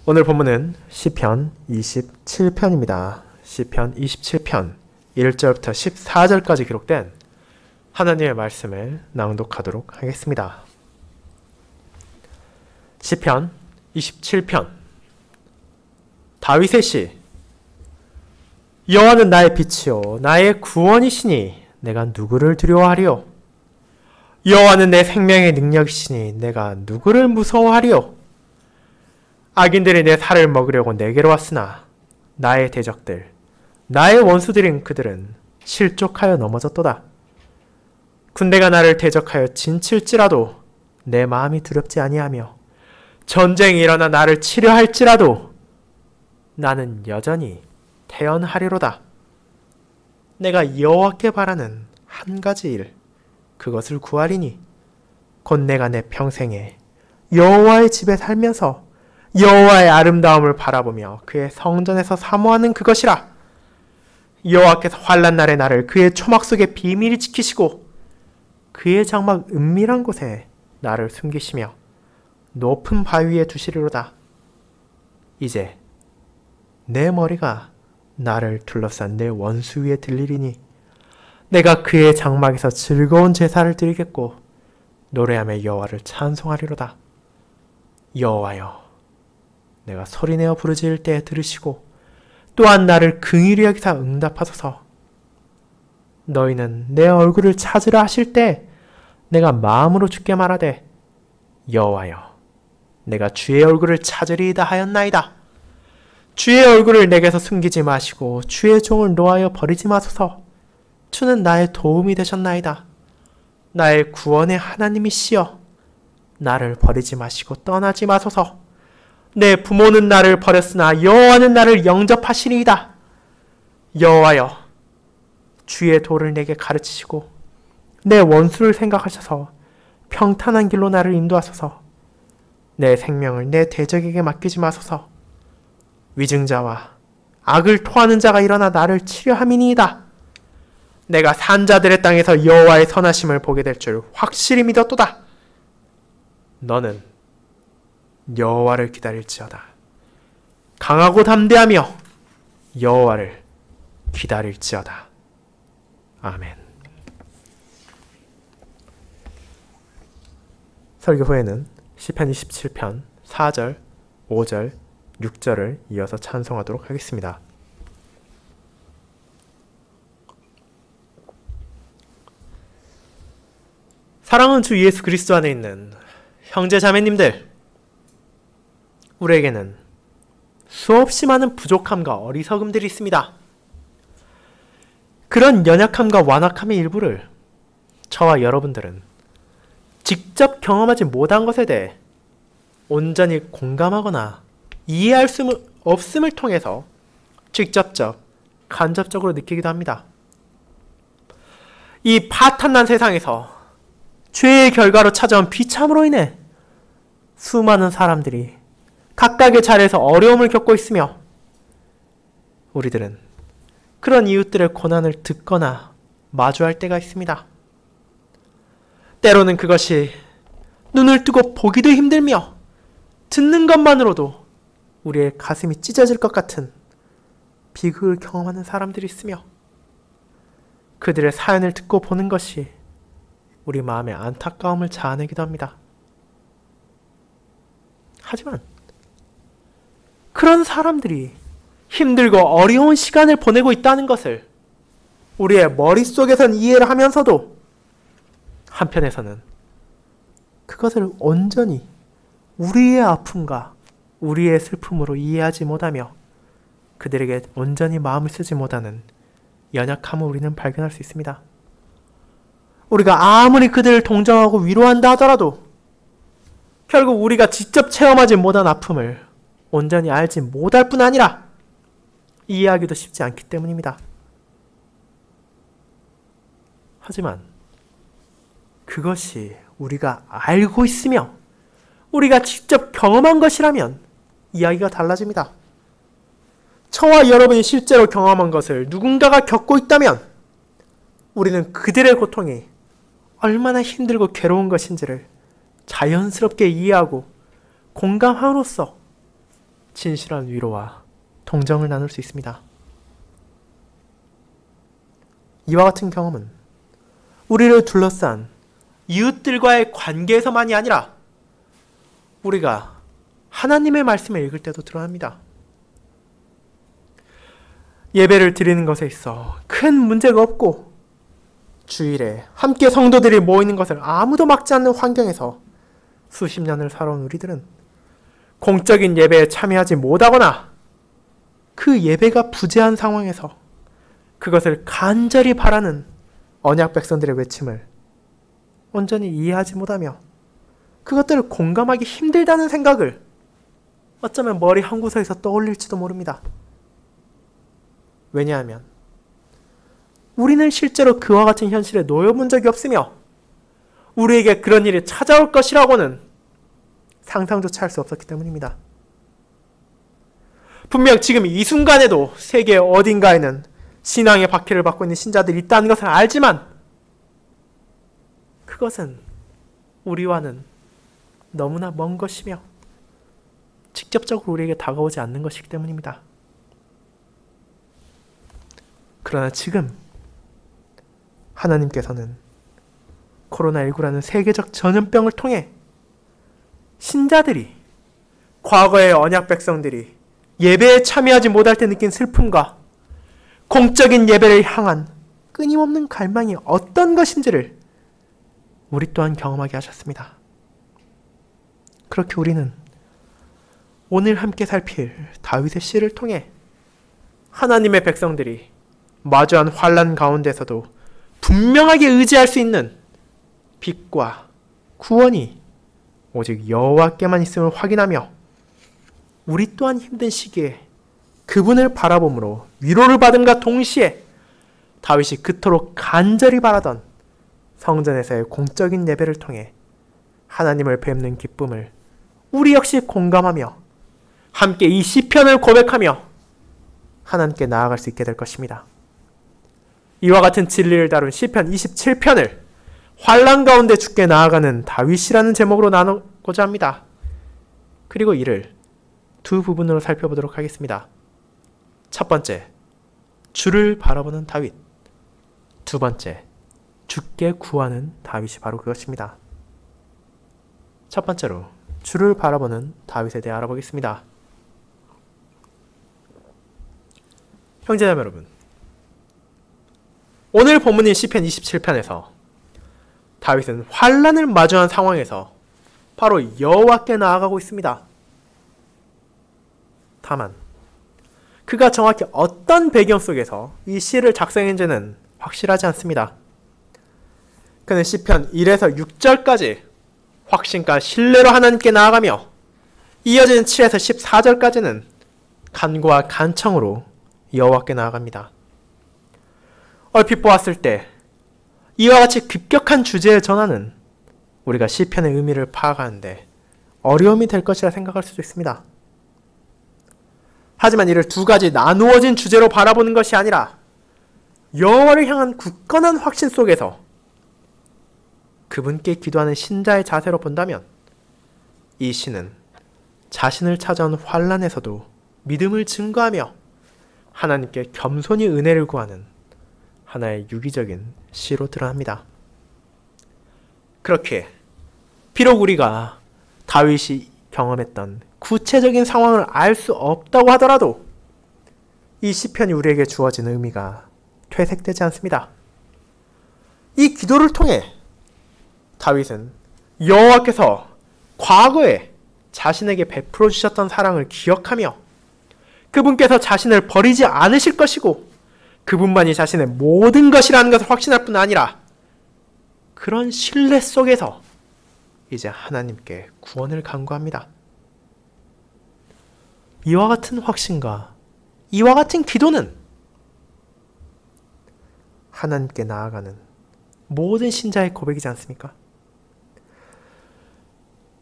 오늘 본문은 시편 27편입니다. 시편 27편 1절부터 14절까지 기록된 하나님의 말씀을 낭독하도록 하겠습니다. 시편 27편. 다윗의 시. 여호와는 나의 빛이요 나의 구원이시니 내가 누구를 두려워하리요. 여호와는 내 생명의 능력이시니 내가 누구를 무서워하리요. 악인들이 내 살을 먹으려고 내게로 왔으나 나의 대적들 나의 원수들인 그들은 실족하여 넘어졌도다. 군대가 나를 대적하여 진칠지라도 내 마음이 두렵지 아니하며 전쟁이 일어나 나를 치려 할지라도 나는 여전히 태연하리로다. 내가 여호와께 바라는 한 가지 일 그것을 구하리니 곧 내가 내 평생에 여호와의 집에 살면서 여호와의 아름다움을 바라보며 그의 성전에서 사모하는 그것이라. 여호와께서 환난 날에 나를 그의 초막 속에 비밀히 지키시고 그의 장막 은밀한 곳에 나를 숨기시며 높은 바위 위에 두시리로다. 이제 내 머리가 나를 둘러싼 내 원수 위에 들리리니 내가 그의 장막에서 즐거운 제사를 드리겠고 노래하며 여호와를 찬송하리로다. 여호와여 내가 소리내어 부르짖을 때 들으시고 또한 나를 긍휼히 여기사 응답하소서. 너희는 내 얼굴을 찾으라 하실 때 내가 마음으로 주께 말하되 여호와여 내가 주의 얼굴을 찾으리이다 하였나이다. 주의 얼굴을 내게서 숨기지 마시고 주의 종을 노하여 버리지 마소서. 주는 나의 도움이 되셨나이다. 나의 구원의 하나님이시여 나를 버리지 마시고 떠나지 마소서. 내 부모는 나를 버렸으나 여호와는 나를 영접하시리이다. 여호와여 주의 도를 내게 가르치시고 내 원수를 생각하셔서 평탄한 길로 나를 인도하소서. 내 생명을 내 대적에게 맡기지 마소서. 위증자와 악을 토하는 자가 일어나 나를 치려 함이니이다. 내가 산자들의 땅에서 여호와의 선하심을 보게 될 줄 확실히 믿었도다. 너는 여호와를 기다릴지어다. 강하고 담대하며 여호와를 기다릴지어다. 아멘. 설교 후에는 시편 27편 4절, 5절, 6절을 이어서 찬송하도록 하겠습니다. 사랑하는 주 예수 그리스도 안에 있는 형제 자매님들, 우리에게는 수없이 많은 부족함과 어리석음들이 있습니다. 그런 연약함과 완악함의 일부를 저와 여러분들은 직접 경험하지 못한 것에 대해 온전히 공감하거나 이해할 수 없음을 통해서 직접적, 간접적으로 느끼기도 합니다. 이 파탄난 세상에서 죄의 결과로 찾아온 비참으로 인해 수많은 사람들이 각각의 자리에서 어려움을 겪고 있으며 우리들은 그런 이웃들의 고난을 듣거나 마주할 때가 있습니다. 때로는 그것이 눈을 뜨고 보기도 힘들며 듣는 것만으로도 우리의 가슴이 찢어질 것 같은 비극을 경험하는 사람들이 있으며 그들의 사연을 듣고 보는 것이 우리 마음의 안타까움을 자아내기도 합니다. 하지만 그런 사람들이 힘들고 어려운 시간을 보내고 있다는 것을 우리의 머릿속에선 이해를 하면서도 한편에서는 그것을 온전히 우리의 아픔과 우리의 슬픔으로 이해하지 못하며 그들에게 온전히 마음을 쓰지 못하는 연약함을 우리는 발견할 수 있습니다. 우리가 아무리 그들을 동정하고 위로한다 하더라도 결국 우리가 직접 체험하지 못한 아픔을 온전히 알지 못할 뿐 아니라 이해하기도 쉽지 않기 때문입니다. 하지만 그것이 우리가 알고 있으며 우리가 직접 경험한 것이라면 이야기가 달라집니다. 저와 여러분이 실제로 경험한 것을 누군가가 겪고 있다면 우리는 그들의 고통이 얼마나 힘들고 괴로운 것인지를 자연스럽게 이해하고 공감함으로써 진실한 위로와 동정을 나눌 수 있습니다. 이와 같은 경험은 우리를 둘러싼 이웃들과의 관계에서만이 아니라 우리가 하나님의 말씀을 읽을 때도 드러납니다. 예배를 드리는 것에 있어 큰 문제가 없고 주일에 함께 성도들이 모이는 것을 아무도 막지 않는 환경에서 수십 년을 살아온 우리들은 공적인 예배에 참여하지 못하거나 그 예배가 부재한 상황에서 그것을 간절히 바라는 언약 백성들의 외침을 온전히 이해하지 못하며 그것들을 공감하기 힘들다는 생각을 어쩌면 머리 한 구석에서 떠올릴지도 모릅니다. 왜냐하면 우리는 실제로 그와 같은 현실에 놓여본 적이 없으며 우리에게 그런 일이 찾아올 것이라고는 상상조차 할 수 없었기 때문입니다. 분명 지금 이 순간에도 세계 어딘가에는 신앙의 박해를 받고 있는 신자들이 있다는 것을 알지만 그것은 우리와는 너무나 먼 것이며 직접적으로 우리에게 다가오지 않는 것이기 때문입니다. 그러나 지금 하나님께서는 코로나19라는 세계적 전염병을 통해 신자들이, 과거의 언약 백성들이 예배에 참여하지 못할 때 느낀 슬픔과 공적인 예배를 향한 끊임없는 갈망이 어떤 것인지를 우리 또한 경험하게 하셨습니다. 그렇게 우리는 오늘 함께 살필 다윗의 시를 통해 하나님의 백성들이 마주한 환난 가운데서도 분명하게 의지할 수 있는 빛과 구원이 오직 여호와께만 있음을 확인하며 우리 또한 힘든 시기에 그분을 바라봄으로 위로를 받음과 동시에 다윗이 그토록 간절히 바라던 성전에서의 공적인 예배를 통해 하나님을 뵙는 기쁨을 우리 역시 공감하며 함께 이 시편을 고백하며 하나님께 나아갈 수 있게 될 것입니다. 이와 같은 진리를 다룬 시편 27편을 환난 가운데 주께 나아가는 다윗이라는 제목으로 나누고자 합니다. 그리고 이를 두 부분으로 살펴보도록 하겠습니다. 첫 번째, 주를 바라보는 다윗. 두 번째, 주께 구하는 다윗이 바로 그것입니다. 첫 번째로 주를 바라보는 다윗에 대해 알아보겠습니다. 형제자매 여러분, 오늘 본문인 시편 27편에서 다윗은 환난을 마주한 상황에서 바로 여호와께 나아가고 있습니다. 다만 그가 정확히 어떤 배경 속에서 이 시를 작성했는지는 확실하지 않습니다. 그는 시편 1에서 6절까지 확신과 신뢰로 하나님께 나아가며 이어지는 7에서 14절까지는 간구와 간청으로 여호와께 나아갑니다. 얼핏 보았을 때 이와 같이 급격한 주제의 전환은 우리가 시편의 의미를 파악하는데 어려움이 될 것이라 생각할 수도 있습니다. 하지만 이를 두 가지 나누어진 주제로 바라보는 것이 아니라 여호와를 향한 굳건한 확신 속에서 그분께 기도하는 신자의 자세로 본다면 이 시는 자신을 찾아온 환난에서도 믿음을 증거하며 하나님께 겸손히 은혜를 구하는 하나의 유기적인 시로 드러납니다. 그렇게 비록 우리가 다윗이 경험했던 구체적인 상황을 알 수 없다고 하더라도 이 시편이 우리에게 주어진 의미가 퇴색되지 않습니다. 이 기도를 통해 다윗은 여호와께서 과거에 자신에게 베풀어 주셨던 사랑을 기억하며 그분께서 자신을 버리지 않으실 것이고 그분만이 자신의 모든 것이라는 것을 확신할 뿐 아니라 그런 신뢰 속에서 이제 하나님께 구원을 간구합니다. 이와 같은 확신과 이와 같은 기도는 하나님께 나아가는 모든 신자의 고백이지 않습니까?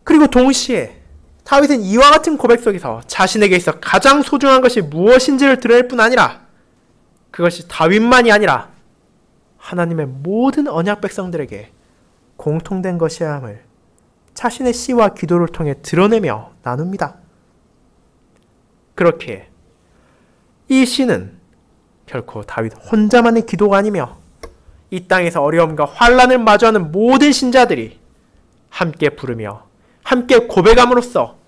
그리고 동시에 다윗은 이와 같은 고백 속에서 자신에게 있어 가장 소중한 것이 무엇인지를 드러낼 뿐 아니라 그것이 다윗만이 아니라 하나님의 모든 언약 백성들에게 공통된 것이어야 함을 자신의 시와 기도를 통해 드러내며 나눕니다. 그렇게 이 시는 결코 다윗 혼자만의 기도가 아니며 이 땅에서 어려움과 환난을 마주하는 모든 신자들이 함께 부르며 함께 고백함으로써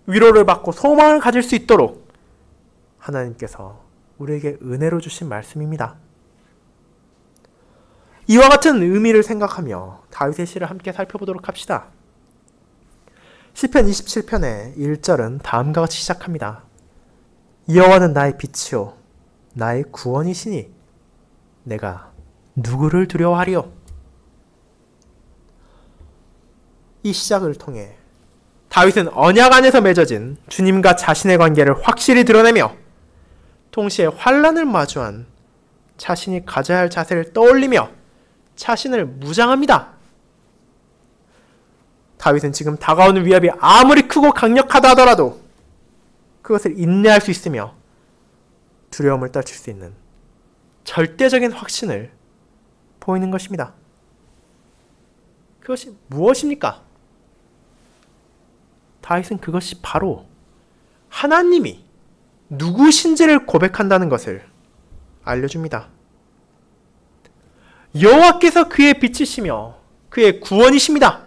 위로를 받고 소망을 가질 수 있도록 하나님께서 우리에게 은혜로 주신 말씀입니다. 이와 같은 의미를 생각하며 다윗의 시를 함께 살펴보도록 합시다. 시편 27편의 1절은 다음과 같이 시작합니다. 여호와는 나의 빛이요 나의 구원이시니 내가 누구를 두려워하리요. 이 시작을 통해 다윗은 언약 안에서 맺어진 주님과 자신의 관계를 확실히 드러내며 동시에 환난을 마주한 자신이 가져야 할 자세를 떠올리며 자신을 무장합니다. 다윗은 지금 다가오는 위협이 아무리 크고 강력하다 하더라도 그것을 인내할 수 있으며 두려움을 떨칠 수 있는 절대적인 확신을 보이는 것입니다. 그것이 무엇입니까? 다윗은 그것이 바로 하나님이 누구신지를 고백한다는 것을 알려줍니다. 여호와께서 그의 빛이시며 그의 구원이십니다.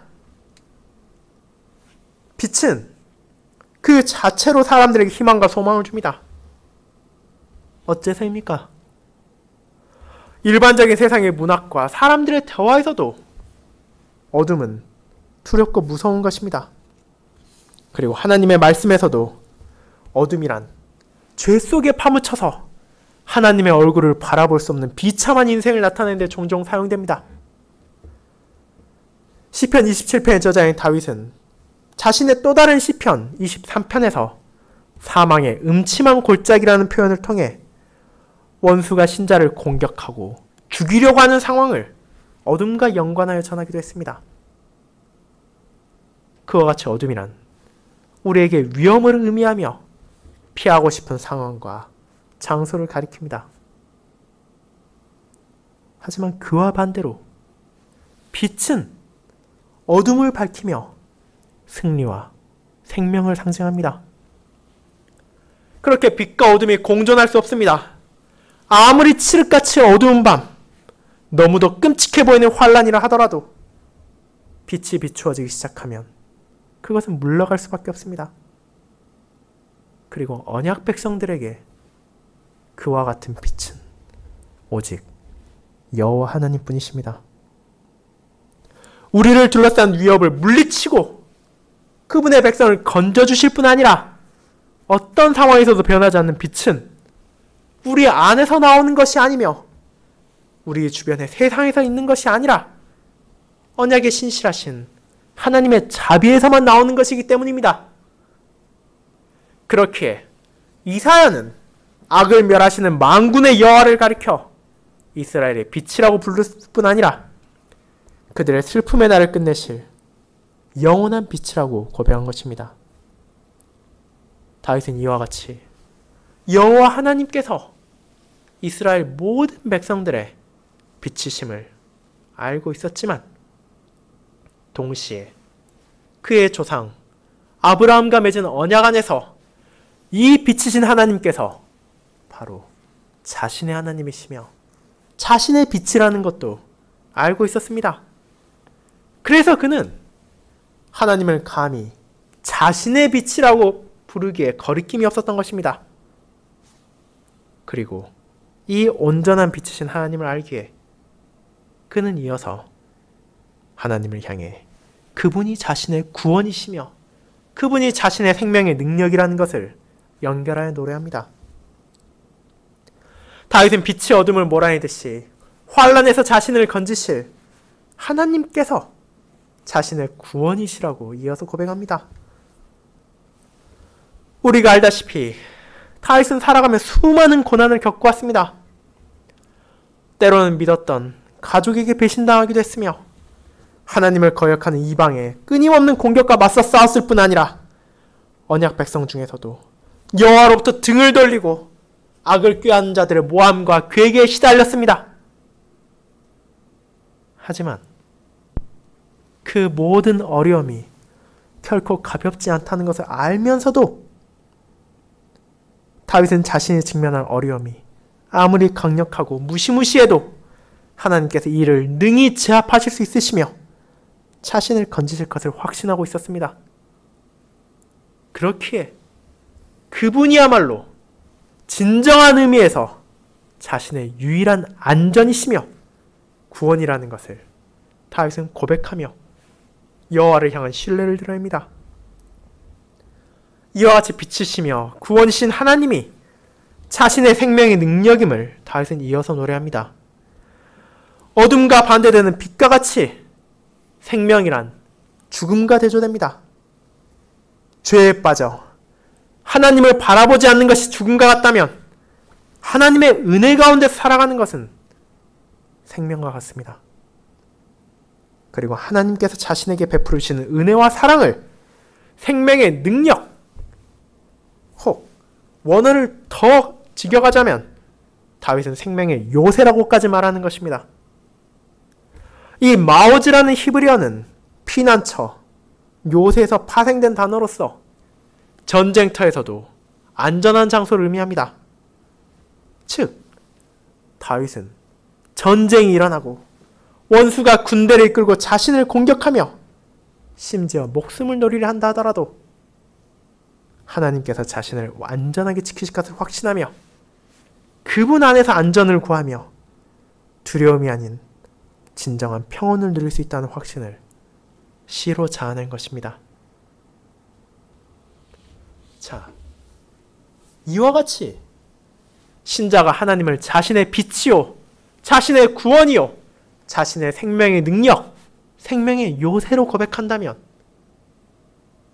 빛은 그 자체로 사람들에게 희망과 소망을 줍니다. 어째서입니까? 일반적인 세상의 문학과 사람들의 대화에서도 어둠은 두렵고 무서운 것입니다. 그리고 하나님의 말씀에서도 어둠이란 죄 속에 파묻혀서 하나님의 얼굴을 바라볼 수 없는 비참한 인생을 나타내는 데 종종 사용됩니다. 시편 27편의 저자인 다윗은 자신의 또 다른 시편 23편에서 사망의 음침한 골짜기라는 표현을 통해 원수가 신자를 공격하고 죽이려고 하는 상황을 어둠과 연관하여 전하기도 했습니다. 그와 같이 어둠이란 우리에게 위험을 의미하며 피하고 싶은 상황과 장소를 가리킵니다. 하지만 그와 반대로 빛은 어둠을 밝히며 승리와 생명을 상징합니다. 그렇게 빛과 어둠이 공존할 수 없습니다. 아무리 칠흑같이 어두운 밤, 너무도 끔찍해 보이는 환란이라 하더라도 빛이 비추어지기 시작하면 그것은 물러갈 수밖에 없습니다. 그리고 언약 백성들에게 그와 같은 빛은 오직 여호와 하나님뿐이십니다. 우리를 둘러싼 위협을 물리치고 그분의 백성을 건져주실 뿐 아니라 어떤 상황에서도 변하지 않는 빛은 우리 안에서 나오는 것이 아니며 우리 주변의 세상에서 있는 것이 아니라 언약에 신실하신 하나님의 자비에서만 나오는 것이기 때문입니다. 그렇기에 이사야는 악을 멸하시는 만군의 여호와를 가리켜 이스라엘의 빛이라고 부를 뿐 아니라 그들의 슬픔의 날을 끝내실 영원한 빛이라고 고백한 것입니다. 다윗은 이와 같이 여호와 하나님께서 이스라엘 모든 백성들의 빛이심을 알고 있었지만 동시에 그의 조상 아브라함과 맺은 언약 안에서 이 빛이신 하나님께서 바로 자신의 하나님이시며 자신의 빛이라는 것도 알고 있었습니다. 그래서 그는 하나님을 감히 자신의 빛이라고 부르기에 거리낌이 없었던 것입니다. 그리고 이 온전한 빛이신 하나님을 알기에 그는 이어서 하나님을 향해 그분이 자신의 구원이시며 그분이 자신의 생명의 능력이라는 것을 연결하여 노래합니다. 다윗은 빛이 어둠을 몰아내듯이 환란에서 자신을 건지실 하나님께서 자신의 구원이시라고 이어서 고백합니다. 우리가 알다시피 다윗은 살아가며 수많은 고난을 겪고 왔습니다. 때로는 믿었던 가족에게 배신당하기도 했으며 하나님을 거역하는 이방에 끊임없는 공격과 맞서 싸웠을 뿐 아니라 언약 백성 중에서도 여호와로부터 등을 돌리고 악을 꾀하는 자들의 모함과 괴계에 시달렸습니다. 하지만 그 모든 어려움이 결코 가볍지 않다는 것을 알면서도 다윗은 자신이 직면할 어려움이 아무리 강력하고 무시무시해도 하나님께서 이를 능히 제압하실 수 있으시며 자신을 건지실 것을 확신하고 있었습니다. 그렇기에 그분이야말로 진정한 의미에서 자신의 유일한 안전이시며 구원이라는 것을 다윗은 고백하며 여호와를 향한 신뢰를 드러냅니다. 이와 같이 빛이시며 구원이신 하나님이 자신의 생명의 능력임을 다윗은 이어서 노래합니다. 어둠과 반대되는 빛과 같이 생명이란 죽음과 대조됩니다. 죄에 빠져 하나님을 바라보지 않는 것이 죽음과 같다면 하나님의 은혜 가운데 살아가는 것은 생명과 같습니다. 그리고 하나님께서 자신에게 베풀으시는 은혜와 사랑을 생명의 능력, 혹 원어를 더 직역하자면 다윗은 생명의 요새라고까지 말하는 것입니다. 이 마오즈라는 히브리어는 피난처, 요새에서 파생된 단어로서 전쟁터에서도 안전한 장소를 의미합니다. 즉, 다윗은 전쟁이 일어나고 원수가 군대를 이끌고 자신을 공격하며 심지어 목숨을 노리려 한다 하더라도 하나님께서 자신을 안전하게 지키실 것을 확신하며 그분 안에서 안전을 구하며 두려움이 아닌 진정한 평온을 누릴 수 있다는 확신을 시로 자아낸 것입니다. 자, 이와 같이 신자가 하나님을 자신의 빛이요, 자신의 구원이요, 자신의 생명의 능력, 생명의 요새로 고백한다면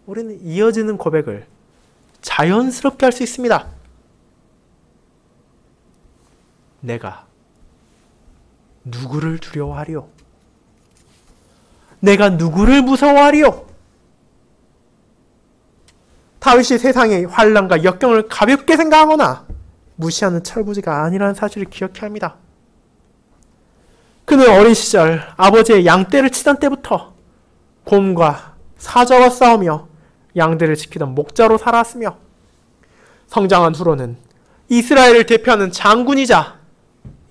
우리는 이어지는 고백을 자연스럽게 할 수 있습니다. 내가 누구를 두려워하리요? 내가 누구를 무서워하리요? 다윗이 세상의 환난과 역경을 가볍게 생각하거나 무시하는 철부지가 아니라는 사실을 기억해야 합니다. 그는 어린 시절 아버지의 양떼를 치던 때부터 곰과 사자와 싸우며 양들을 지키던 목자로 살아왔으며 성장한 후로는 이스라엘을 대표하는 장군이자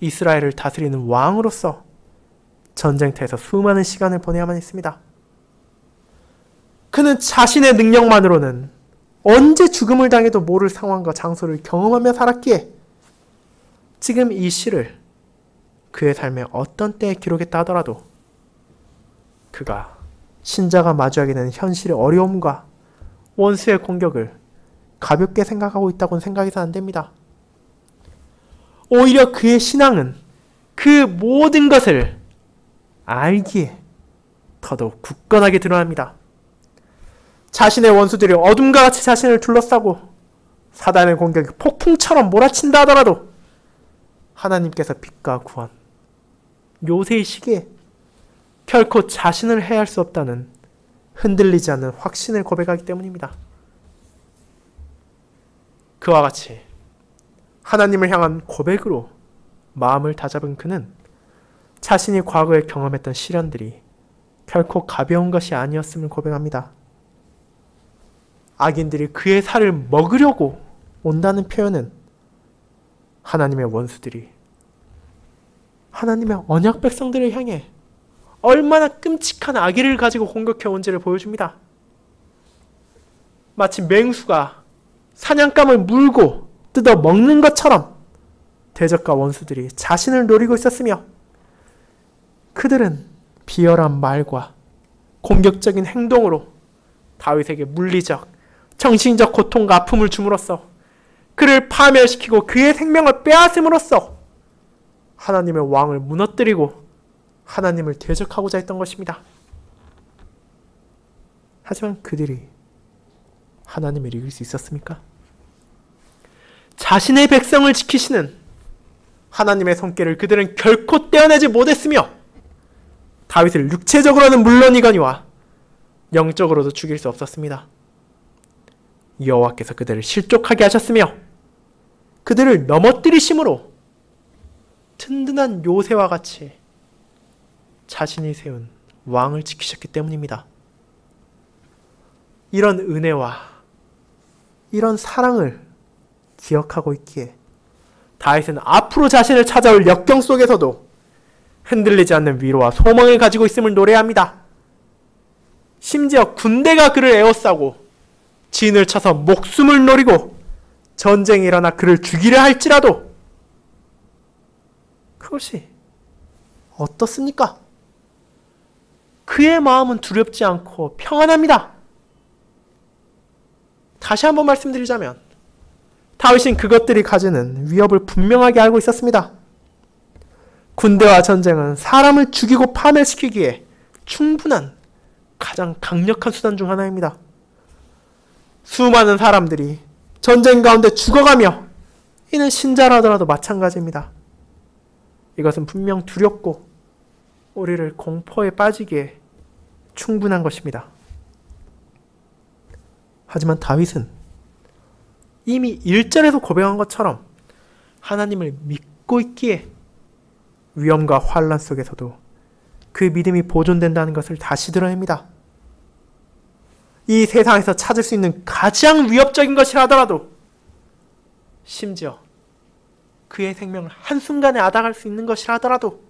이스라엘을 다스리는 왕으로서 전쟁터에서 수많은 시간을 보내야만 했습니다. 그는 자신의 능력만으로는 언제 죽음을 당해도 모를 상황과 장소를 경험하며 살았기에 지금 이 시를 그의 삶의 어떤 때에 기록했다 하더라도 그가 신자가 마주하게 되는 현실의 어려움과 원수의 공격을 가볍게 생각하고 있다고는 생각해서는 안 됩니다. 오히려 그의 신앙은 그 모든 것을 알기에 더더욱 굳건하게 드러납니다. 자신의 원수들이 어둠과 같이 자신을 둘러싸고 사단의 공격이 폭풍처럼 몰아친다 하더라도 하나님께서 빛과 구원, 요새의 시기에 결코 자신을 해할 수 없다는 흔들리지 않는 확신을 고백하기 때문입니다. 그와 같이 하나님을 향한 고백으로 마음을 다잡은 그는 자신이 과거에 경험했던 시련들이 결코 가벼운 것이 아니었음을 고백합니다. 악인들이 그의 살을 먹으려고 온다는 표현은 하나님의 원수들이 하나님의 언약 백성들을 향해 얼마나 끔찍한 악의를 가지고 공격해 온지를 보여줍니다. 마치 맹수가 사냥감을 물고 뜯어 먹는 것처럼 대적과 원수들이 자신을 노리고 있었으며 그들은 비열한 말과 공격적인 행동으로 다윗에게 물리적, 정신적 고통과 아픔을 줌으로써 그를 파멸시키고 그의 생명을 빼앗음으로써 하나님의 왕을 무너뜨리고 하나님을 대적하고자 했던 것입니다. 하지만 그들이 하나님을 이길 수 있었습니까? 자신의 백성을 지키시는 하나님의 손길을 그들은 결코 떼어내지 못했으며 다윗을 육체적으로는 물론이거니와 영적으로도 죽일 수 없었습니다. 여호와께서 그들을 실족하게 하셨으며 그들을 넘어뜨리심으로 든든한 요새와 같이 자신이 세운 왕을 지키셨기 때문입니다. 이런 은혜와 이런 사랑을 기억하고 있기에 다윗은 앞으로 자신을 찾아올 역경 속에서도 흔들리지 않는 위로와 소망을 가지고 있음을 노래합니다. 심지어 군대가 그를 에워싸고 진을 쳐서 목숨을 노리고 전쟁이 일어나 그를 죽이려 할지라도 그것이 어떻습니까? 그의 마음은 두렵지 않고 평안합니다. 다시 한번 말씀드리자면 다윗은 그것들이 가지는 위협을 분명하게 알고 있었습니다. 군대와 전쟁은 사람을 죽이고 파멸시키기에 충분한 가장 강력한 수단 중 하나입니다. 수많은 사람들이 전쟁 가운데 죽어가며 이는 신자라더라도 마찬가지입니다. 이것은 분명 두렵고 우리를 공포에 빠지기에 충분한 것입니다. 하지만 다윗은 이미 1절에서 고백한 것처럼 하나님을 믿고 있기에 위험과 환난 속에서도 그 믿음이 보존된다는 것을 다시 드러냅니다. 이 세상에서 찾을 수 있는 가장 위협적인 것이라 하더라도 심지어 그의 생명을 한순간에 앗아갈 수 있는 것이라 하더라도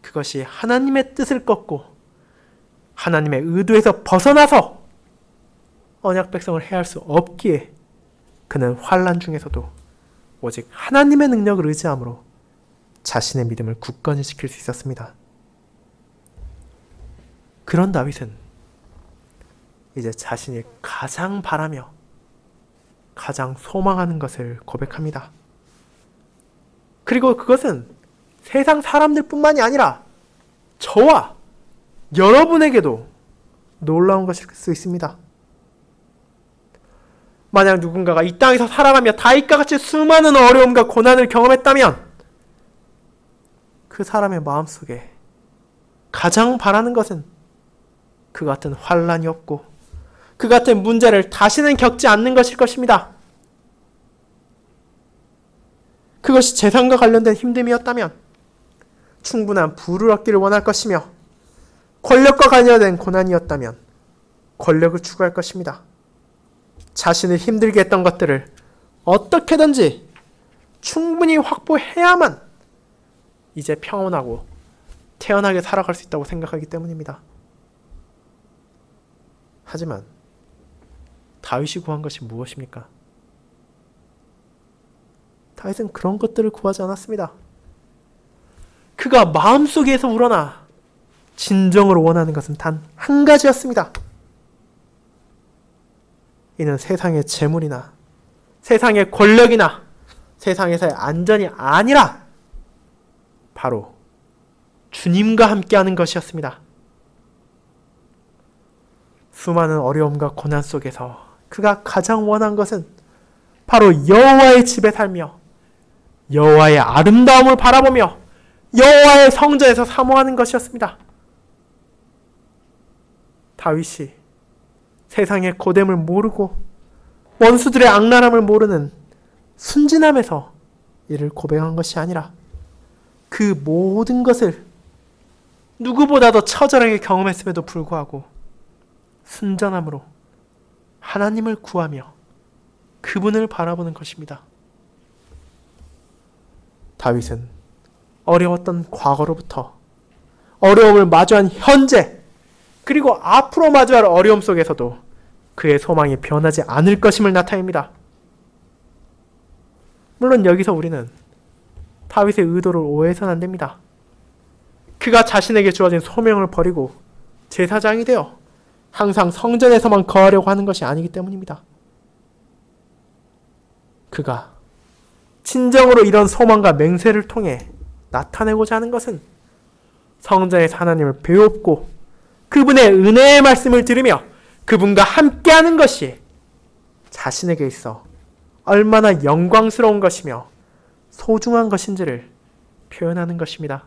그것이 하나님의 뜻을 꺾고 하나님의 의도에서 벗어나서 언약 백성을 해할 수 없기에 그는 환난 중에서도 오직 하나님의 능력을 의지함으로 자신의 믿음을 굳건히 지킬 수 있었습니다. 그런 다윗은 이제 자신이 가장 바라며 가장 소망하는 것을 고백합니다. 그리고 그것은 세상 사람들 뿐만이 아니라 저와 여러분에게도 놀라운 것일 수 있습니다. 만약 누군가가 이 땅에서 살아가며 다윗과 같이 수많은 어려움과 고난을 경험했다면 그 사람의 마음속에 가장 바라는 것은 그 같은 환난이 없고 그 같은 문제를 다시는 겪지 않는 것일 것입니다. 그것이 재산과 관련된 힘듦이었다면 충분한 부를 얻기를 원할 것이며 권력과 관련된 고난이었다면 권력을 추구할 것입니다. 자신을 힘들게 했던 것들을 어떻게든지 충분히 확보해야만 이제 평온하고 태연하게 살아갈 수 있다고 생각하기 때문입니다. 하지만 다윗이 구한 것이 무엇입니까? 다윗은 그런 것들을 구하지 않았습니다. 그가 마음속에서 우러나 진정으로 원하는 것은 단 한 가지였습니다. 이는 세상의 재물이나 세상의 권력이나 세상에서의 안전이 아니라 바로 주님과 함께하는 것이었습니다. 수많은 어려움과 고난 속에서 그가 가장 원한 것은 바로 여호와의 집에 살며 여호와의 아름다움을 바라보며 여호와의 성전에서 사모하는 것이었습니다. 다윗이 세상의 고됨을 모르고 원수들의 악랄함을 모르는 순진함에서 이를 고백한 것이 아니라 그 모든 것을 누구보다도 처절하게 경험했음에도 불구하고 순전함으로 하나님을 구하며 그분을 바라보는 것입니다. 다윗은 어려웠던 과거로부터 어려움을 마주한 현재 그리고 앞으로 마주할 어려움 속에서도 그의 소망이 변하지 않을 것임을 나타냅니다. 물론 여기서 우리는 다윗의 의도를 오해해서는 안 됩니다. 그가 자신에게 주어진 소명을 버리고 제사장이 되어 항상 성전에서만 거하려고 하는 것이 아니기 때문입니다. 그가 진정으로 이런 소망과 맹세를 통해 나타내고자 하는 것은 성전에서 하나님을 배웁고 그분의 은혜의 말씀을 들으며 그분과 함께하는 것이 자신에게 있어 얼마나 영광스러운 것이며 소중한 것인지를 표현하는 것입니다.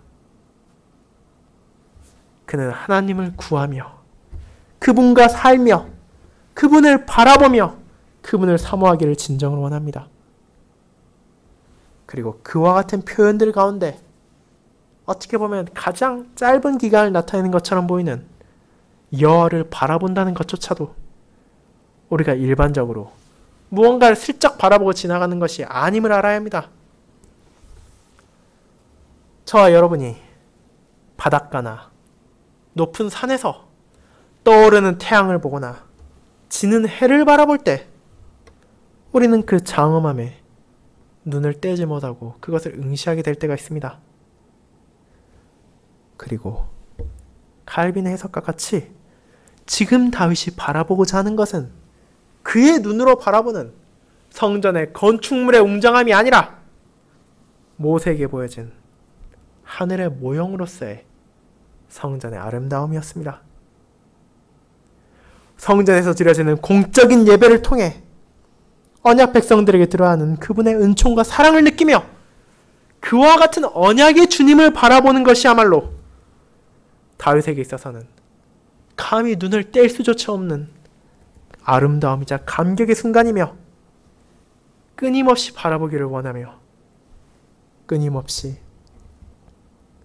그는 하나님을 구하며 그분과 살며 그분을 바라보며 그분을 사모하기를 진정으로 원합니다. 그리고 그와 같은 표현들 가운데 어떻게 보면 가장 짧은 기간을 나타내는 것처럼 보이는 여호와를 바라본다는 것조차도 우리가 일반적으로 무언가를 슬쩍 바라보고 지나가는 것이 아님을 알아야 합니다. 저와 여러분이 바닷가나 높은 산에서 떠오르는 태양을 보거나 지는 해를 바라볼 때 우리는 그 장엄함에 눈을 떼지 못하고 그것을 응시하게 될 때가 있습니다. 그리고 칼빈의 해석과 같이 지금 다윗이 바라보고자 하는 것은 그의 눈으로 바라보는 성전의 건축물의 웅장함이 아니라 모세에게 보여진 하늘의 모형으로서의 성전의 아름다움이었습니다. 성전에서 드려지는 공적인 예배를 통해 언약 백성들에게 들어가는 그분의 은총과 사랑을 느끼며 그와 같은 언약의 주님을 바라보는 것이야말로 다윗에게 있어서는 감히 눈을 뗄 수조차 없는 아름다움이자 감격의 순간이며 끊임없이 바라보기를 원하며 끊임없이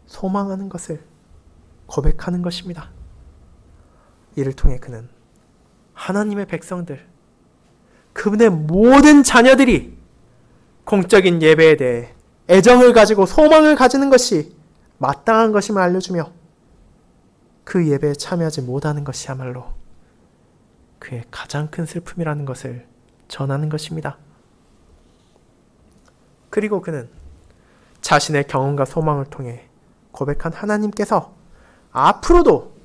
소망하는 것을 고백하는 것입니다. 이를 통해 그는 하나님의 백성들, 그분의 모든 자녀들이 공적인 예배에 대해 애정을 가지고 소망을 가지는 것이 마땅한 것임을 알려주며 그 예배에 참여하지 못하는 것이야말로 그의 가장 큰 슬픔이라는 것을 전하는 것입니다. 그리고 그는 자신의 경험과 소망을 통해 고백한 하나님께서 앞으로도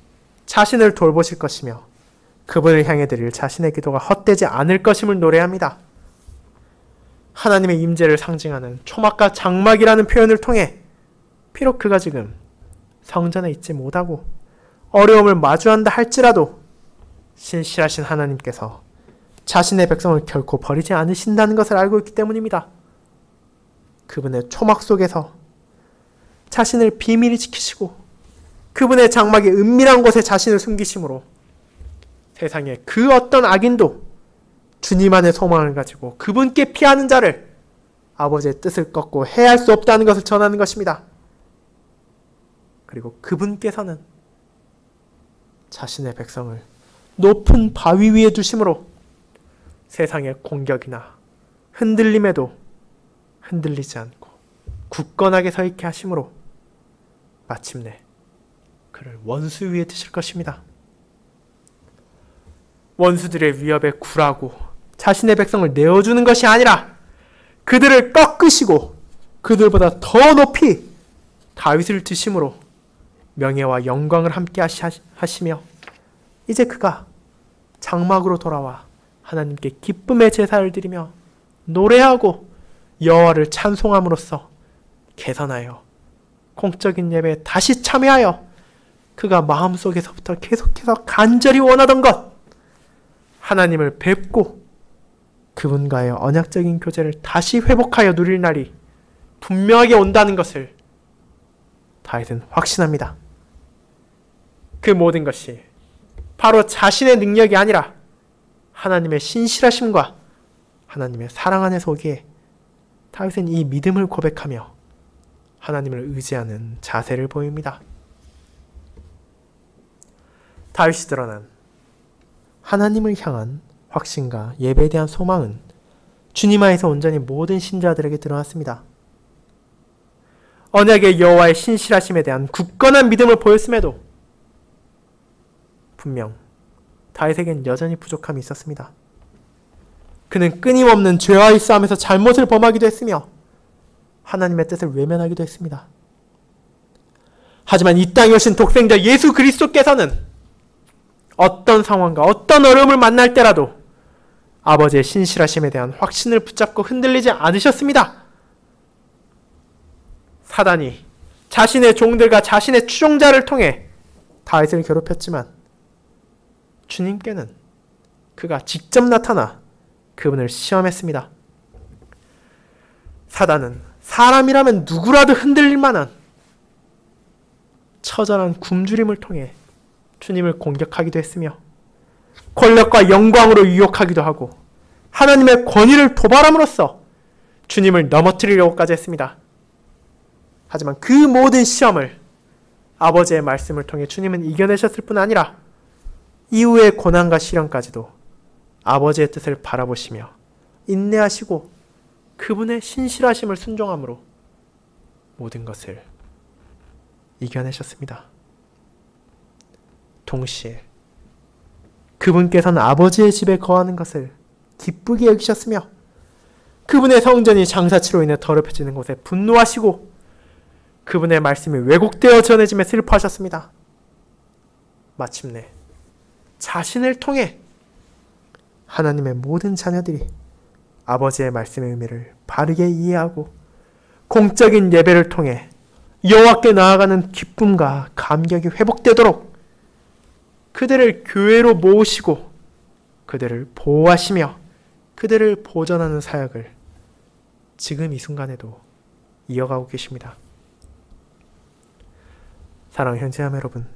자신을 돌보실 것이며 그분을 향해 드릴 자신의 기도가 헛되지 않을 것임을 노래합니다. 하나님의 임재를 상징하는 초막과 장막이라는 표현을 통해 비록 그가 지금 성전에 있지 못하고 어려움을 마주한다 할지라도 신실하신 하나님께서 자신의 백성을 결코 버리지 않으신다는 것을 알고 있기 때문입니다. 그분의 초막 속에서 자신을 비밀히 지키시고 그분의 장막의 은밀한 곳에 자신을 숨기심으로 세상에 그 어떤 악인도 주님 안에 소망을 가지고 그분께 피하는 자를 아버지의 뜻을 꺾고 해할 수 없다는 것을 전하는 것입니다. 그리고 그분께서는 자신의 백성을 높은 바위 위에 두심으로 세상의 공격이나 흔들림에도 흔들리지 않고 굳건하게 서 있게 하심으로 마침내 그를 원수 위에 두실 것입니다. 원수들의 위협에 굴하고 자신의 백성을 내어주는 것이 아니라 그들을 꺾으시고 그들보다 더 높이 다윗을 두심으로 명예와 영광을 함께 하시며 이제 그가 장막으로 돌아와 하나님께 기쁨의 제사를 드리며 노래하고 여호와를 찬송함으로써 개선하여 공적인 예배에 다시 참여하여 그가 마음속에서부터 계속해서 간절히 원하던 것, 하나님을 뵙고 그분과의 언약적인 교제를 다시 회복하여 누릴 날이 분명하게 온다는 것을 다윗은 확신합니다. 그 모든 것이 바로 자신의 능력이 아니라 하나님의 신실하심과 하나님의 사랑 안에서 오기에 다윗은 이 믿음을 고백하며 하나님을 의지하는 자세를 보입니다. 다윗이 드러난 하나님을 향한 확신과 예배에 대한 소망은 주님 안에서 온전히 모든 신자들에게 드러났습니다. 언약의 여호와의 신실하심에 대한 굳건한 믿음을 보였음에도 분명 다윗에겐 여전히 부족함이 있었습니다. 그는 끊임없는 죄와의 싸움에서 잘못을 범하기도 했으며 하나님의 뜻을 외면하기도 했습니다. 하지만 이 땅에 오신 독생자 예수 그리스도께서는 어떤 상황과 어떤 어려움을 만날 때라도 아버지의 신실하심에 대한 확신을 붙잡고 흔들리지 않으셨습니다. 사단이 자신의 종들과 자신의 추종자를 통해 다윗을 괴롭혔지만 주님께는 그가 직접 나타나 그분을 시험했습니다. 사단은 사람이라면 누구라도 흔들릴 만한 처절한 굶주림을 통해 주님을 공격하기도 했으며 권력과 영광으로 유혹하기도 하고 하나님의 권위를 도발함으로써 주님을 넘어뜨리려고까지 했습니다. 하지만 그 모든 시험을 아버지의 말씀을 통해 주님은 이겨내셨을 뿐 아니라 이후의 고난과 시련까지도 아버지의 뜻을 바라보시며 인내하시고 그분의 신실하심을 순종함으로 모든 것을 이겨내셨습니다. 동시에 그분께서는 아버지의 집에 거하는 것을 기쁘게 여기셨으며 그분의 성전이 장사치로 인해 더럽혀지는 곳에 분노하시고 그분의 말씀이 왜곡되어 전해짐에 슬퍼하셨습니다. 마침내 자신을 통해 하나님의 모든 자녀들이 아버지의 말씀의 의미를 바르게 이해하고 공적인 예배를 통해 여호와께 나아가는 기쁨과 감격이 회복되도록 그들을 교회로 모으시고 그들을 보호하시며 그들을 보존하는 사역을 지금 이 순간에도 이어가고 계십니다. 사랑하는 형제자매 여러분,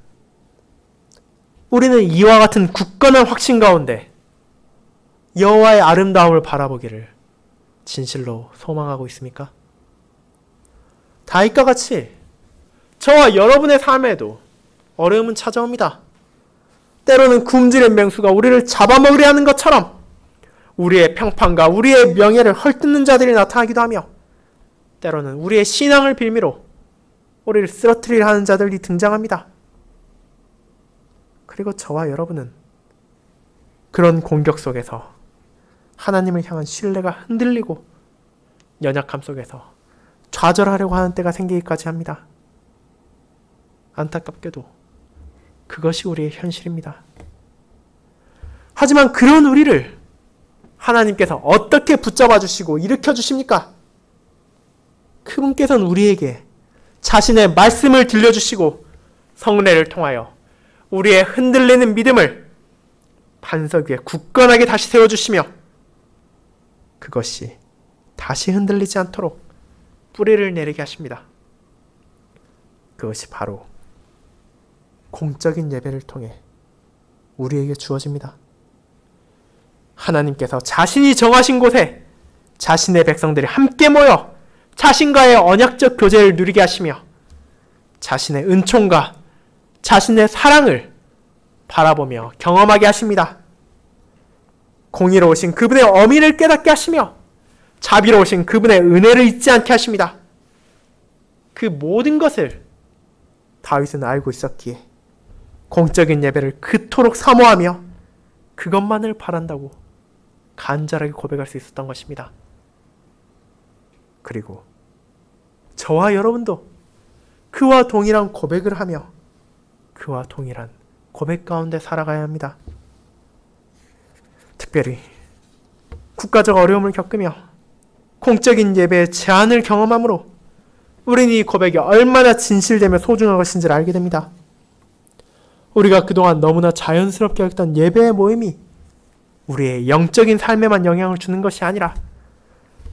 우리는 이와 같은 굳건한 확신 가운데 여호와의 아름다움을 바라보기를 진실로 소망하고 있습니까? 다윗과 같이 저와 여러분의 삶에도 어려움은 찾아옵니다. 때로는 굶주린 맹수가 우리를 잡아먹으려 하는 것처럼 우리의 평판과 우리의 명예를 헐뜯는 자들이 나타나기도 하며 때로는 우리의 신앙을 빌미로 우리를 쓰러뜨리려 하는 자들이 등장합니다. 그리고 저와 여러분은 그런 공격 속에서 하나님을 향한 신뢰가 흔들리고 연약함 속에서 좌절하려고 하는 때가 생기기까지 합니다. 안타깝게도 그것이 우리의 현실입니다. 하지만 그런 우리를 하나님께서 어떻게 붙잡아 주시고 일으켜 주십니까? 그분께서는 우리에게 자신의 말씀을 들려주시고 성례를 통하여 우리의 흔들리는 믿음을 반석 위에 굳건하게 다시 세워주시며 그것이 다시 흔들리지 않도록 뿌리를 내리게 하십니다. 그것이 바로 공적인 예배를 통해 우리에게 주어집니다. 하나님께서 자신이 정하신 곳에 자신의 백성들이 함께 모여 자신과의 언약적 교제를 누리게 하시며 자신의 은총과 자신의 사랑을 바라보며 경험하게 하십니다. 공의로우신 그분의 어미를 깨닫게 하시며 자비로우신 그분의 은혜를 잊지 않게 하십니다. 그 모든 것을 다윗은 알고 있었기에 공적인 예배를 그토록 사모하며 그것만을 바란다고 간절하게 고백할 수 있었던 것입니다. 그리고 저와 여러분도 그와 동일한 고백을 하며 그와 동일한 고백 가운데 살아가야 합니다. 특별히 국가적 어려움을 겪으며 공적인 예배의 제한을 경험함으로 우리는 이 고백이 얼마나 진실되며 소중한 것인지를 알게 됩니다. 우리가 그동안 너무나 자연스럽게 여겼던 예배의 모임이 우리의 영적인 삶에만 영향을 주는 것이 아니라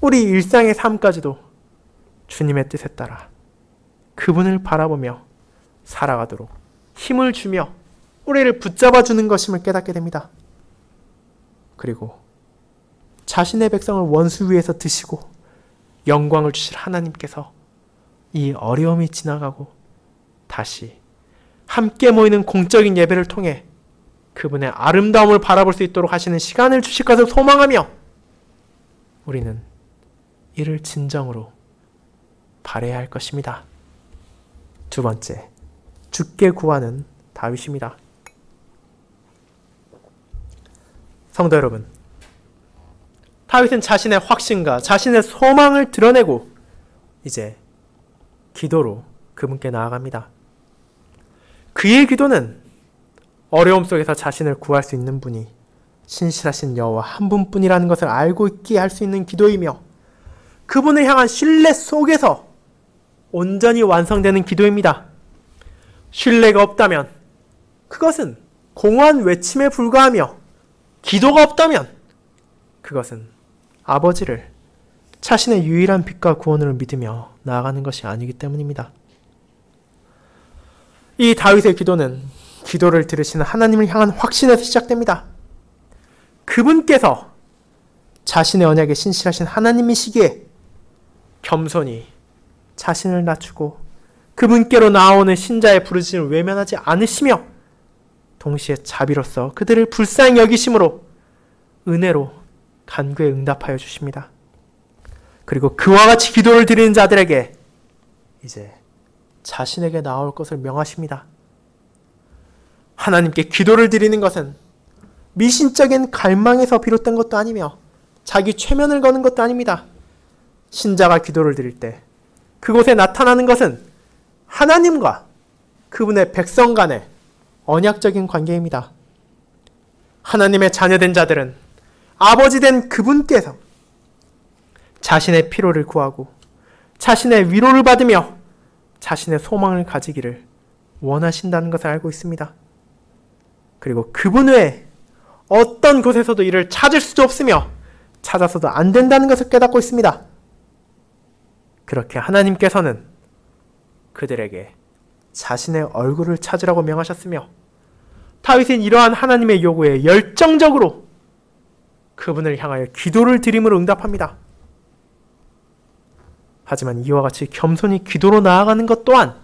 우리 일상의 삶까지도 주님의 뜻에 따라 그분을 바라보며 살아가도록 힘을 주며 우리를 붙잡아주는 것임을 깨닫게 됩니다. 그리고 자신의 백성을 원수 위에서 드시고 영광을 주실 하나님께서 이 어려움이 지나가고 다시 함께 모이는 공적인 예배를 통해 그분의 아름다움을 바라볼 수 있도록 하시는 시간을 주실 것을 소망하며 우리는 이를 진정으로 바라야 할 것입니다. 두 번째, 주께 구하는 다윗입니다. 성도 여러분, 다윗은 자신의 확신과 자신의 소망을 드러내고 이제 기도로 그분께 나아갑니다. 그의 기도는 어려움 속에서 자신을 구할 수 있는 분이 신실하신 여호와 한 분뿐이라는 것을 알고 있기에 할 수 있는 기도이며 그분을 향한 신뢰 속에서 온전히 완성되는 기도입니다. 신뢰가 없다면 그것은 공허한 외침에 불과하며 기도가 없다면 그것은 아버지를 자신의 유일한 빛과 구원으로 믿으며 나아가는 것이 아니기 때문입니다. 이 다윗의 기도는 기도를 들으시는 하나님을 향한 확신에서 시작됩니다. 그분께서 자신의 언약에 신실하신 하나님이시기에 겸손히 자신을 낮추고 그분께로 나오는 신자의 부르짖음을 외면하지 않으시며 동시에 자비로서 그들을 불쌍히 여기심으로 은혜로 간구에 응답하여 주십니다. 그리고 그와 같이 기도를 드리는 자들에게 이제 자신에게 나올 것을 명하십니다. 하나님께 기도를 드리는 것은 미신적인 갈망에서 비롯된 것도 아니며 자기 최면을 거는 것도 아닙니다. 신자가 기도를 드릴 때 그곳에 나타나는 것은 하나님과 그분의 백성 간의 언약적인 관계입니다. 하나님의 자녀된 자들은 아버지된 그분께서 자신의 필요를 구하고 자신의 위로를 받으며 자신의 소망을 가지기를 원하신다는 것을 알고 있습니다. 그리고 그분 외에 어떤 곳에서도 이를 찾을 수도 없으며 찾아서도 안 된다는 것을 깨닫고 있습니다. 그렇게 하나님께서는 그들에게 자신의 얼굴을 찾으라고 명하셨으며 다윗은 이러한 하나님의 요구에 열정적으로 그분을 향하여 기도를 드림으로 응답합니다. 하지만 이와 같이 겸손히 기도로 나아가는 것 또한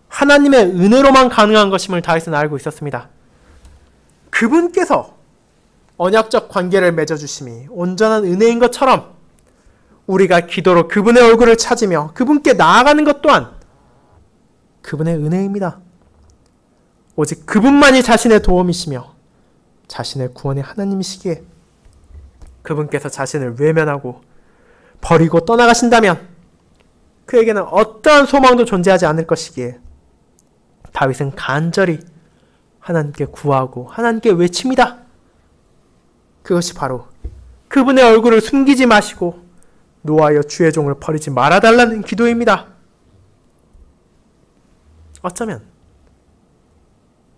하나님의 은혜로만 가능한 것임을 다윗은 알고 있었습니다. 그분께서 언약적 관계를 맺어주심이 온전한 은혜인 것처럼 우리가 기도로 그분의 얼굴을 찾으며 그분께 나아가는 것 또한 그분의 은혜입니다. 오직 그분만이 자신의 도움이시며 자신의 구원의 하나님이시기에 그분께서 자신을 외면하고 버리고 떠나가신다면 그에게는 어떠한 소망도 존재하지 않을 것이기에 다윗은 간절히 하나님께 구하고 하나님께 외칩니다. 그것이 바로 그분의 얼굴을 숨기지 마시고 노하여 주의 종을 버리지 말아달라는 기도입니다. 어쩌면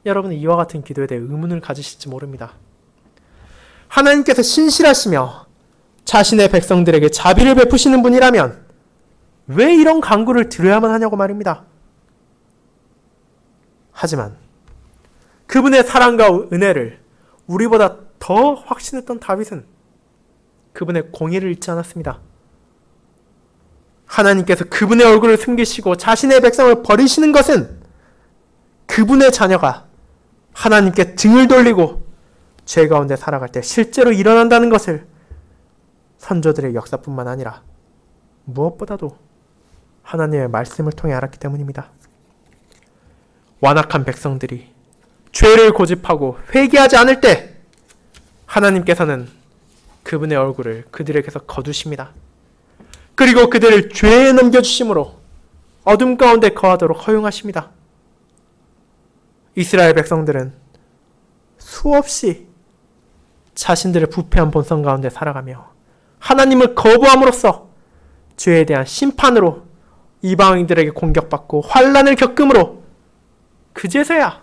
여러분은 이와 같은 기도에 대해 의문을 가지실지 모릅니다. 하나님께서 신실하시며 자신의 백성들에게 자비를 베푸시는 분이라면 왜 이런 간구를 드려야만 하냐고 말입니다. 하지만 그분의 사랑과 은혜를 우리보다 더 확신했던 다윗은 그분의 공의를 잊지 않았습니다. 하나님께서 그분의 얼굴을 숨기시고 자신의 백성을 버리시는 것은 그분의 자녀가 하나님께 등을 돌리고 죄 가운데 살아갈 때 실제로 일어난다는 것을 선조들의 역사뿐만 아니라 무엇보다도 하나님의 말씀을 통해 알았기 때문입니다. 완악한 백성들이 죄를 고집하고 회개하지 않을 때 하나님께서는 그분의 얼굴을 그들에게서 거두십니다. 그리고 그들을 죄에 넘겨주심으로 어둠 가운데 거하도록 허용하십니다. 이스라엘 백성들은 수없이 자신들의 부패한 본성 가운데 살아가며 하나님을 거부함으로써 죄에 대한 심판으로 이방인들에게 공격받고 환난을 겪음으로 그제서야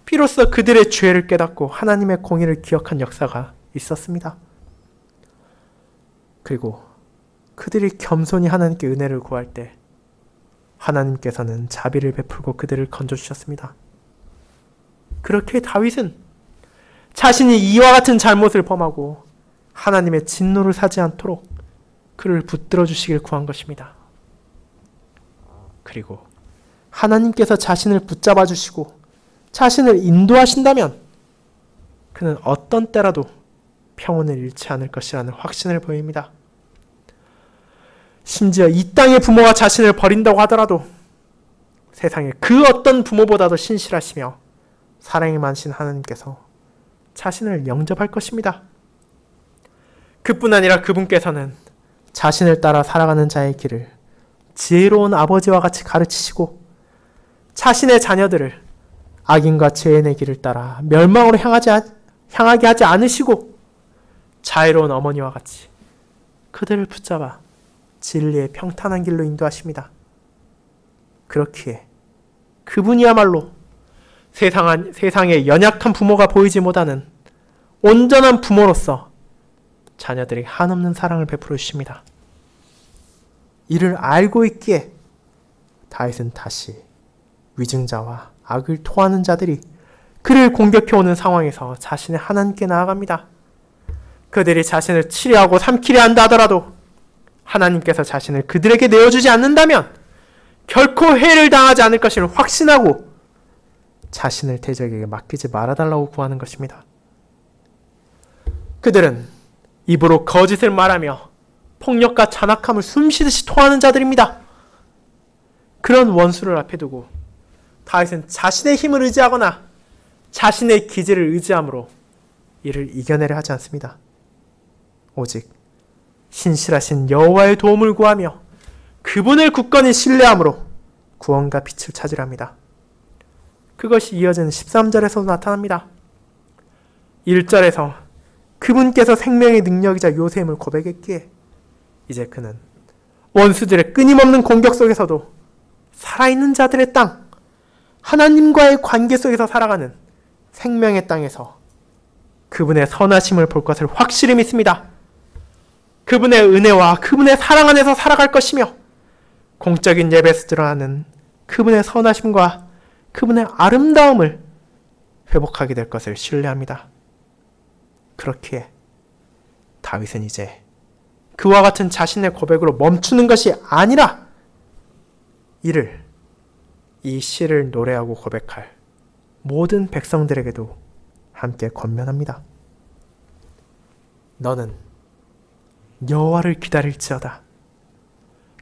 비로소 그들의 죄를 깨닫고 하나님의 공의를 기억한 역사가 있었습니다. 그리고 그들이 겸손히 하나님께 은혜를 구할 때 하나님께서는 자비를 베풀고 그들을 건져주셨습니다. 그렇게 다윗은 자신이 이와 같은 잘못을 범하고 하나님의 진노를 사지 않도록 그를 붙들어 주시길 구한 것입니다. 그리고 하나님께서 자신을 붙잡아 주시고 자신을 인도하신다면 그는 어떤 때라도 평온을 잃지 않을 것이라는 확신을 보입니다. 심지어 이 땅의 부모가 자신을 버린다고 하더라도 세상의 그 어떤 부모보다도 신실하시며 사랑이 많으신 하나님께서 자신을 영접할 것입니다. 그뿐 아니라 그분께서는 자신을 따라 살아가는 자의 길을 지혜로운 아버지와 같이 가르치시고 자신의 자녀들을 악인과 죄인의 길을 따라 멸망으로 향하게 하지 않으시고 자애로운 어머니와 같이 그들을 붙잡아 진리의 평탄한 길로 인도하십니다. 그렇기에 그분이야말로 세상에 연약한 부모가 보이지 못하는 온전한 부모로서 자녀들에게 한없는 사랑을 베풀어 주십니다. 이를 알고 있기에 다윗은 다시 위증자와 악을 토하는 자들이 그를 공격해오는 상황에서 자신의 하나님께 나아갑니다. 그들이 자신을 치려하고 삼키려 한다 하더라도 하나님께서 자신을 그들에게 내어주지 않는다면 결코 해를 당하지 않을 것을 확신하고 자신을 대적에게 맡기지 말아달라고 구하는 것입니다. 그들은 입으로 거짓을 말하며 폭력과 잔악함을 숨쉬듯이 토하는 자들입니다. 그런 원수를 앞에 두고 다윗은 자신의 힘을 의지하거나 자신의 기질을 의지함으로 이를 이겨내려 하지 않습니다. 오직 신실하신 여호와의 도움을 구하며 그분을 굳건히 신뢰함으로 구원과 빛을 찾으려 합니다. 그것이 이어지는 13절에서도 나타납니다. 1절에서 그분께서 생명의 능력이자 요새임을 고백했기에 이제 그는 원수들의 끊임없는 공격 속에서도 살아있는 자들의 땅, 하나님과의 관계 속에서 살아가는 생명의 땅에서 그분의 선하심을 볼 것을 확실히 믿습니다. 그분의 은혜와 그분의 사랑 안에서 살아갈 것이며 공적인 예배에서 드러나는 그분의 선하심과 그분의 아름다움을 회복하게 될 것을 신뢰합니다. 그렇기에 다윗은 이제 그와 같은 자신의 고백으로 멈추는 것이 아니라 이 시를 노래하고 고백할 모든 백성들에게도 함께 권면합니다. 너는 여호와를 기다릴지어다.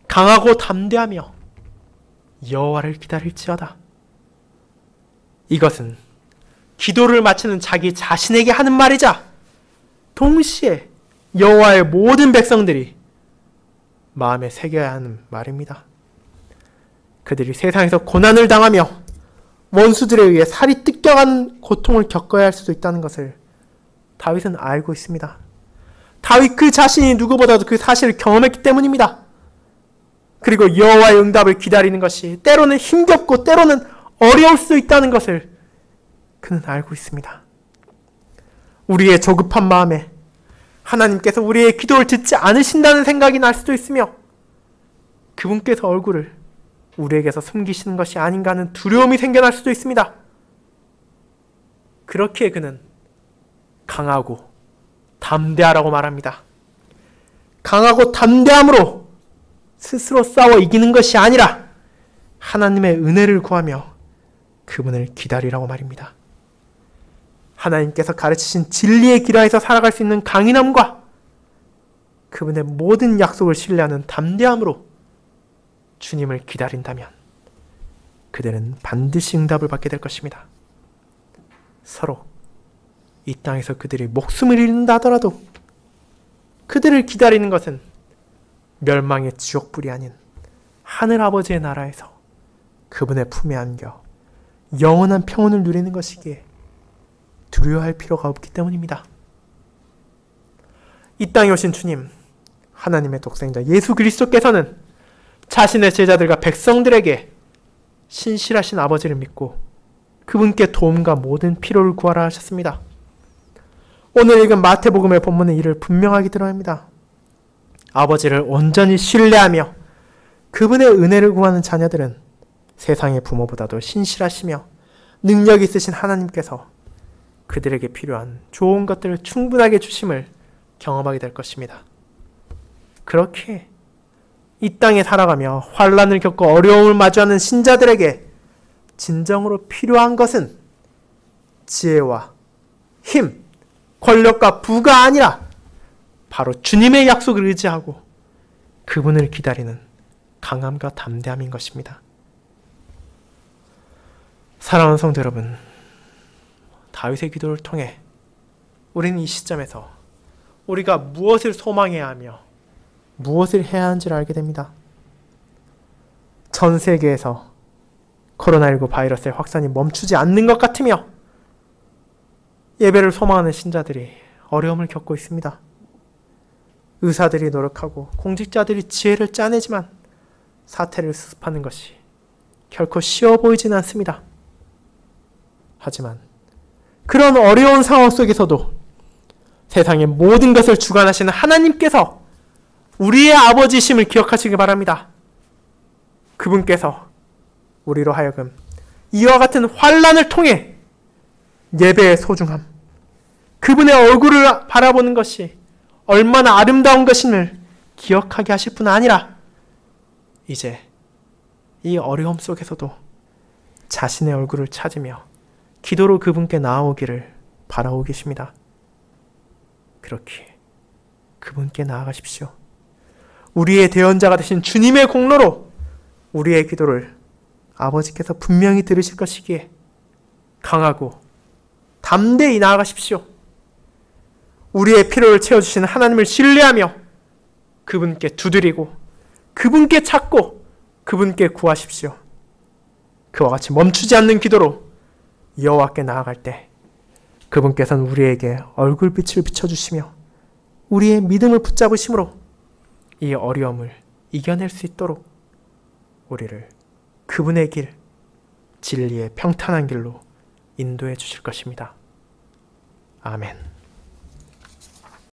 강하고 담대하며 여호와를 기다릴지어다. 이것은 기도를 마치는 자기 자신에게 하는 말이자 동시에 여호와의 모든 백성들이 마음에 새겨야 하는 말입니다. 그들이 세상에서 고난을 당하며 원수들에 의해 살이 뜯겨가는 고통을 겪어야 할 수도 있다는 것을 다윗은 알고 있습니다. 다윗 그 자신이 누구보다도 그 사실을 경험했기 때문입니다. 그리고 여호와의 응답을 기다리는 것이 때로는 힘겹고 때로는 어려울 수도 있다는 것을 그는 알고 있습니다. 우리의 조급한 마음에 하나님께서 우리의 기도를 듣지 않으신다는 생각이 날 수도 있으며 그분께서 얼굴을 우리에게서 숨기시는 것이 아닌가 하는 두려움이 생겨날 수도 있습니다. 그렇기에 그는 강하고 담대하라고 말합니다. 강하고 담대함으로 스스로 싸워 이기는 것이 아니라 하나님의 은혜를 구하며 그분을 기다리라고 말입니다. 하나님께서 가르치신 진리의 길에서 살아갈 수 있는 강인함과 그분의 모든 약속을 신뢰하는 담대함으로 주님을 기다린다면 그들은 반드시 응답을 받게 될 것입니다. 서로 이 땅에서 그들이 목숨을 잃는다 하더라도 그들을 기다리는 것은 멸망의 지옥불이 아닌 하늘아버지의 나라에서 그분의 품에 안겨 영원한 평온을 누리는 것이기에 두려워할 필요가 없기 때문입니다. 이 땅에 오신 주님, 하나님의 독생자 예수 그리스도께서는 자신의 제자들과 백성들에게 신실하신 아버지를 믿고 그분께 도움과 모든 필요를 구하라 하셨습니다. 오늘 읽은 마태복음의 본문은 이를 분명하게 드러냅니다. 아버지를 온전히 신뢰하며 그분의 은혜를 구하는 자녀들은 세상의 부모보다도 신실하시며 능력 있으신 하나님께서 그들에게 필요한 좋은 것들을 충분하게 주심을 경험하게 될 것입니다. 그렇게 이 땅에 살아가며 환난을 겪고 어려움을 마주하는 신자들에게 진정으로 필요한 것은 지혜와 힘, 권력과 부가 아니라 바로 주님의 약속을 의지하고 그분을 기다리는 강함과 담대함인 것입니다. 사랑하는 성도 여러분, 다윗의 기도를 통해 우리는 이 시점에서 우리가 무엇을 소망해야 하며 무엇을 해야 하는지를 알게 됩니다. 전 세계에서 코로나19 바이러스의 확산이 멈추지 않는 것 같으며 예배를 소망하는 신자들이 어려움을 겪고 있습니다. 의사들이 노력하고 공직자들이 지혜를 짜내지만 사태를 수습하는 것이 결코 쉬워 보이지는 않습니다. 하지만 그런 어려운 상황 속에서도 세상의 모든 것을 주관하시는 하나님께서 우리의 아버지심을 기억하시기 바랍니다. 그분께서 우리로 하여금 이와 같은 환난을 통해 예배의 소중함, 그분의 얼굴을 바라보는 것이 얼마나 아름다운 것임을 기억하게 하실 뿐 아니라 이제 이 어려움 속에서도 자신의 얼굴을 찾으며 기도로 그분께 나아오기를 바라고 계십니다. 그렇기에 그분께 나아가십시오. 우리의 대언자가 되신 주님의 공로로 우리의 기도를 아버지께서 분명히 들으실 것이기에 강하고 담대히 나아가십시오. 우리의 필요를 채워주시는 하나님을 신뢰하며 그분께 두드리고 그분께 찾고 그분께 구하십시오. 그와 같이 멈추지 않는 기도로 여호와께 나아갈 때 그분께서는 우리에게 얼굴빛을 비춰주시며 우리의 믿음을 붙잡으심으로 이 어려움을 이겨낼 수 있도록 우리를 그분의 길, 진리의 평탄한 길로 인도해 주실 것입니다. 아멘.